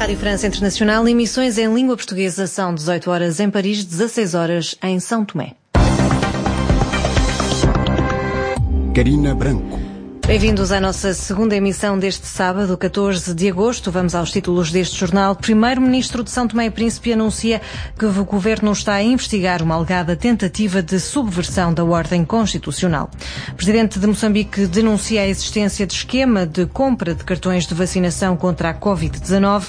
Rádio França Internacional, emissões em língua portuguesa são 18 horas em Paris, 16 horas em São Tomé. Karina Branco. Bem-vindos à nossa segunda emissão deste sábado, 14 de agosto. Vamos aos títulos deste jornal. Primeiro-Ministro de São Tomé e Príncipe anuncia que o Governo está a investigar uma alegada tentativa de subversão da ordem constitucional. O Presidente de Moçambique denuncia a existência de esquema de compra de cartões de vacinação contra a Covid-19.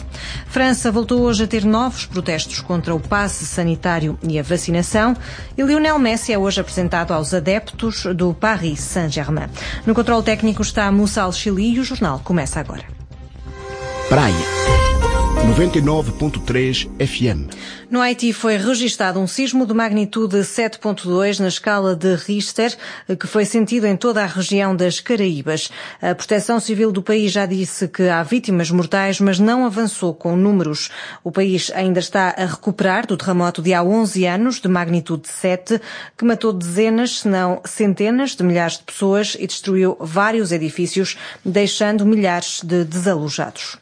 França voltou hoje a ter novos protestos contra o passe sanitário e a vacinação. E Lionel Messi é hoje apresentado aos adeptos do Paris Saint-Germain. No controle técnico está Moussa Al-Chili e o jornal começa agora. Praia 99.3 FM. No Haiti foi registado um sismo de magnitude 7.2 na escala de Richter, que foi sentido em toda a região das Caraíbas. A Proteção Civil do país já disse que há vítimas mortais, mas não avançou com números. O país ainda está a recuperar do terremoto de há 11 anos, de magnitude 7, que matou dezenas, se não centenas de milhares de pessoas e destruiu vários edifícios, deixando milhares de desalojados.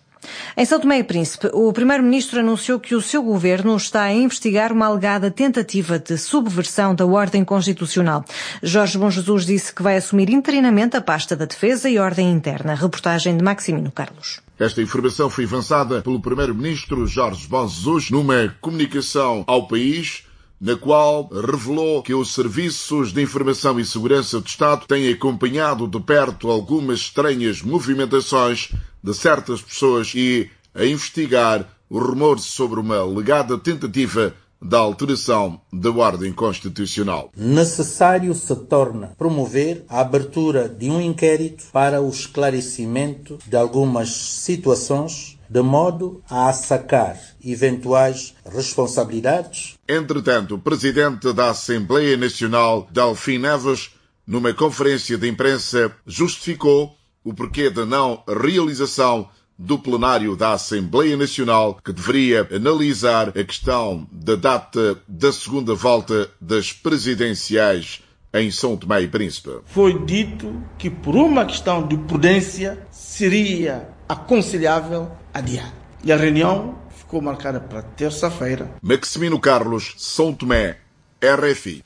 Em São Tomé e Príncipe, o Primeiro-Ministro anunciou que o seu governo está a investigar uma alegada tentativa de subversão da ordem constitucional. Jorge Bom Jesus disse que vai assumir interinamente a pasta da Defesa e Ordem Interna. Reportagem de Maximino Carlos. Esta informação foi avançada pelo Primeiro-Ministro Jorge Bom Jesus numa comunicação ao país, na qual revelou que os Serviços de Informação e Segurança do Estado têm acompanhado de perto algumas estranhas movimentações de certas pessoas e a investigar o rumor sobre uma alegada tentativa da alteração da ordem constitucional. Necessário se torna promover a abertura de um inquérito para o esclarecimento de algumas situações, de modo a sacar eventuais responsabilidades. Entretanto, o presidente da Assembleia Nacional, Delfim Neves, numa conferência de imprensa, justificou o porquê da não realização do plenário da Assembleia Nacional, que deveria analisar a questão da data da segunda volta das presidenciais em São Tomé e Príncipe. Foi dito que, por uma questão de prudência, seria aconselhável adiar. E a reunião ficou marcada para terça-feira. Maximino Carlos, São Tomé, RFI.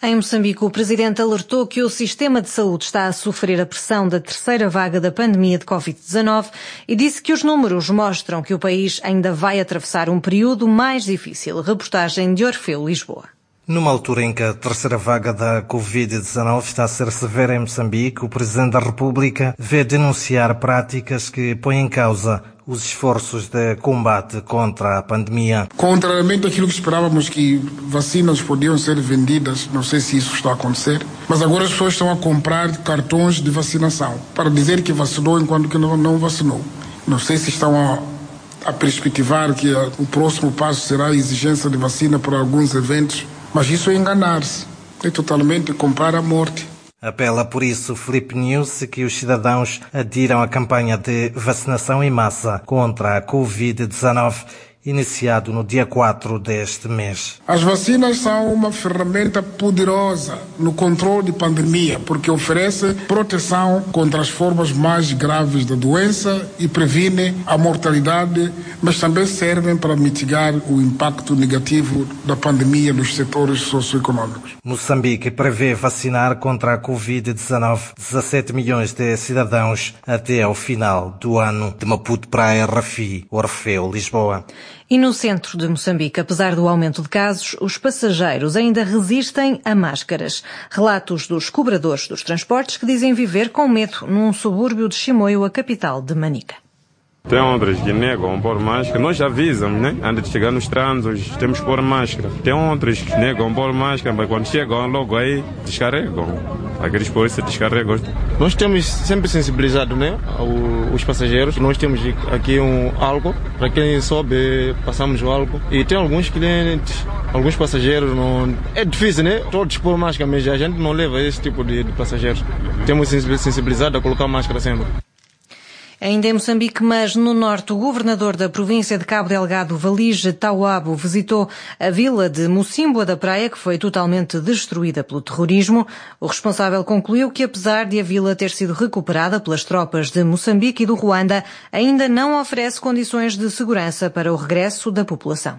Em Moçambique, o Presidente alertou que o sistema de saúde está a sofrer a pressão da terceira vaga da pandemia de Covid-19 e disse que os números mostram que o país ainda vai atravessar um período mais difícil. Reportagem de Orfeu, Lisboa. Numa altura em que a terceira vaga da Covid-19 está a ser severa em Moçambique, o Presidente da República vê denunciar práticas que põem em causa os esforços de combate contra a pandemia. Contrariamente àquilo que esperávamos, que vacinas podiam ser vendidas, não sei se isso está a acontecer, mas agora as pessoas estão a comprar cartões de vacinação para dizer que vacinou enquanto que não vacinou. Não sei se estão a perspectivar que o próximo passo será a exigência de vacina para alguns eventos, mas isso é enganar-se, é totalmente comprar a morte. Apela por isso Filipe News que os cidadãos adiram à campanha de vacinação em massa contra a Covid-19, iniciado no dia 4 deste mês. As vacinas são uma ferramenta poderosa no controle de pandemia, porque oferece proteção contra as formas mais graves da doença e previne a mortalidade, mas também servem para mitigar o impacto negativo da pandemia nos setores socioeconômicos. Moçambique prevê vacinar contra a Covid-19 17 milhões de cidadãos até ao final do ano. De Maputo para a RFI, Orfeu, Lisboa. E no centro de Moçambique, apesar do aumento de casos, os passageiros ainda resistem a máscaras. Relatos dos cobradores dos transportes que dizem viver com medo num subúrbio de Chimoio, a capital de Manica. Tem outras que negam pôr máscara. Nós avisamos, né? Antes de chegar nos trânsitos, temos que pôr máscara. Tem outras que negam pôr máscara, mas quando chegam logo aí, descarregam. Aqueles polícias descarregam. Nós temos sempre sensibilizado, né, os passageiros. Nós temos aqui um álcool. Para quem sobe, passamos o álcool. E tem alguns clientes, alguns passageiros. Não... É difícil, né? Todos pôr máscara, mas a gente não leva esse tipo de passageiros. Temos sensibilizado a colocar máscara sempre. Ainda em Moçambique, mas no norte, o governador da província de Cabo Delgado, Valige Tauabo, visitou a vila de Mocímboa da Praia, que foi totalmente destruída pelo terrorismo. O responsável concluiu que, apesar de a vila ter sido recuperada pelas tropas de Moçambique e do Ruanda, ainda não oferece condições de segurança para o regresso da população.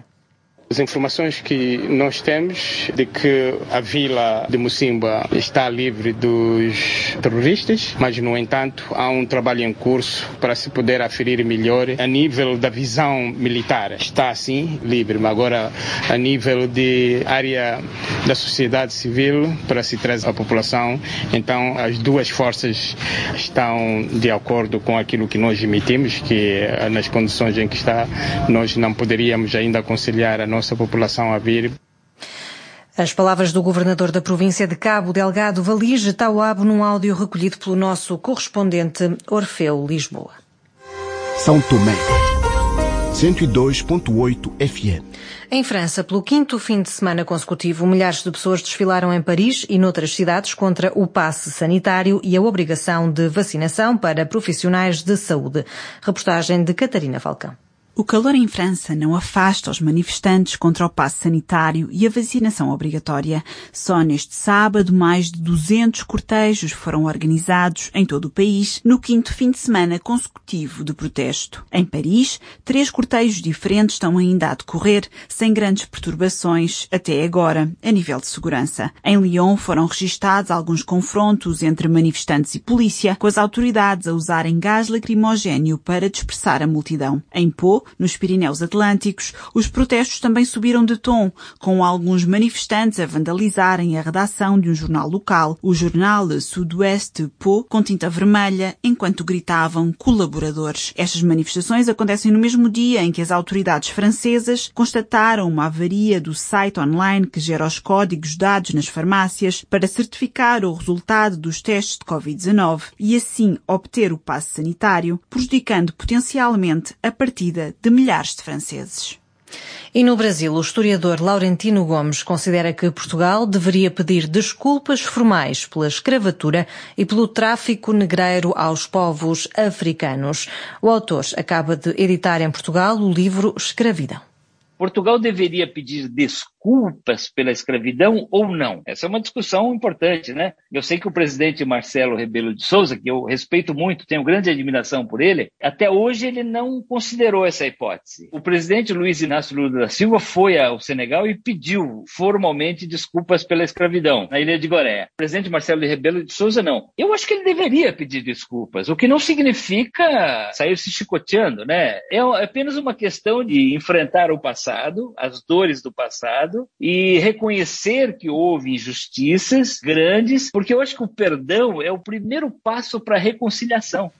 As informações que nós temos de que a vila de Mocímboa está livre dos terroristas, mas, no entanto, há um trabalho em curso para se poder aferir melhor a nível da visão militar. Está, sim, livre, mas agora a nível de área da sociedade civil, para se trazer a população, então as duas forças estão de acordo com aquilo que nós emitimos, que nas condições em que está, nós não poderíamos ainda aconselhar a nossa população a vir. As palavras do governador da província de Cabo Delgado, Valige Tauabo, num áudio recolhido pelo nosso correspondente Orfeu Lisboa. São Tomé, 102.8 FM. Em França, pelo 5º fim de semana consecutivo, milhares de pessoas desfilaram em Paris e noutras cidades contra o passe sanitário e a obrigação de vacinação para profissionais de saúde. Reportagem de Catarina Falcão. O calor em França não afasta os manifestantes contra o passe sanitário e a vacinação obrigatória. Só neste sábado, mais de 200 cortejos foram organizados em todo o país no 5º fim de semana consecutivo de protesto. Em Paris, 3 cortejos diferentes estão ainda a decorrer, sem grandes perturbações até agora, a nível de segurança. Em Lyon foram registados alguns confrontos entre manifestantes e polícia, com as autoridades a usarem gás lacrimogéneo para dispersar a multidão. Em Pau, nos Pirineus Atlânticos, os protestos também subiram de tom, com alguns manifestantes a vandalizarem a redação de um jornal local, o jornal Sud-Ouest Pau, com tinta vermelha, enquanto gritavam colaboradores. Estas manifestações acontecem no mesmo dia em que as autoridades francesas constataram uma avaria do site online que gera os códigos dados nas farmácias para certificar o resultado dos testes de Covid-19 e assim obter o passe sanitário, prejudicando potencialmente a partida de milhares de franceses. E no Brasil, o historiador Laurentino Gomes considera que Portugal deveria pedir desculpas formais pela escravatura e pelo tráfico negreiro aos povos africanos. O autor acaba de editar em Portugal o livro Escravidão. Portugal deveria pedir desculpas pela escravidão ou não? Essa é uma discussão importante, né? Eu sei que o presidente Marcelo Rebelo de Souza, que eu respeito muito, tenho grande admiração por ele, até hoje ele não considerou essa hipótese. O presidente Luiz Inácio Lula da Silva foi ao Senegal e pediu formalmente desculpas pela escravidão na Ilha de Gorée. O presidente Marcelo Rebelo de Souza não. Eu acho que ele deveria pedir desculpas, o que não significa sair se chicoteando, né? É apenas uma questão de enfrentar o passado, as dores do passado e reconhecer que houve injustiças grandes, porque eu acho que o perdão é o primeiro passo para a reconciliação.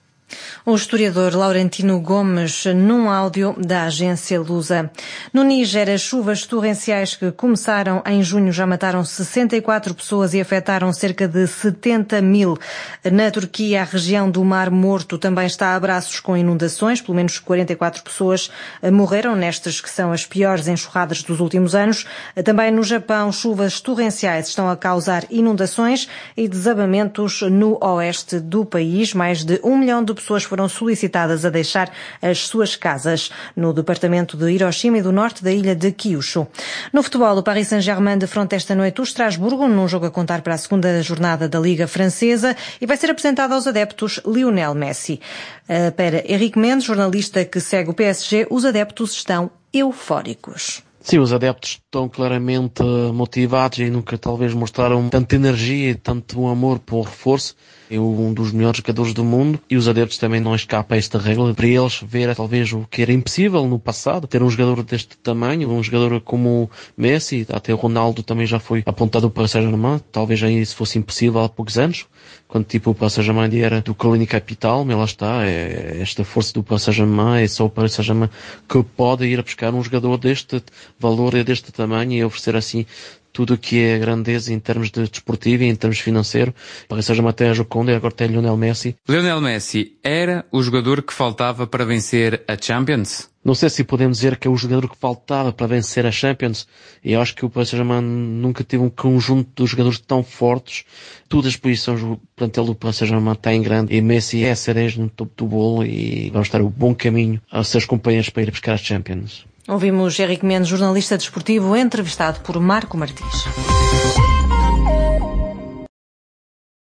O historiador Laurentino Gomes, num áudio da agência Lusa. No Níger, as chuvas torrenciais que começaram em junho já mataram 64 pessoas e afetaram cerca de 70 mil. Na Turquia, a região do Mar Morto também está a braços com inundações. Pelo menos 44 pessoas morreram nestas que são as piores enxurradas dos últimos anos. Também no Japão, chuvas torrenciais estão a causar inundações e desabamentos no oeste do país. Mais de 1 milhão de pessoas foram solicitadas a deixar as suas casas no departamento de Hiroshima e do norte da ilha de Kyushu. No futebol, o Paris Saint-Germain defronta esta noite o Estrasburgo, num jogo a contar para a segunda jornada da Liga Francesa, e vai ser apresentado aos adeptos Lionel Messi. Para Henrique Mendes, jornalista que segue o PSG, os adeptos estão eufóricos. Sim, os adeptos estão claramente motivados e nunca talvez mostraram tanta energia e tanto amor pelo reforço. É um dos melhores jogadores do mundo e os adeptos também não escapam a esta regra. Para eles ver talvez o que era impossível no passado, ter um jogador deste tamanho, um jogador como Messi, até o Ronaldo também já foi apontado para o Saint-Germain, talvez aí isso fosse impossível há poucos anos, quando tipo o Paris Saint-Germain era do Colônia Capital, mas lá está, esta força do Paris Saint-Germain, é só o Paris Saint-Germain que pode ir a buscar um jogador deste valor e deste tamanho e oferecer assim tudo o que é grandeza em termos de desportivo e em termos financeiros. Paris Saint-Germain tem a Joconda e agora tem Lionel Messi. Lionel Messi era o jogador que faltava para vencer a Champions? Não sei se podemos dizer que é o jogador que faltava para vencer a Champions. E eu acho que o Paris Saint-Germain nunca teve um conjunto de jogadores tão fortes. Todas as posições o plantel do Paris Saint-Germain está em grande. E Messi é a cereja no topo do bolo e vamos estar o bom caminho aos seus companheiros para ir buscar a Champions. Ouvimos Henrique Mendes, jornalista desportivo, entrevistado por Marco Martins.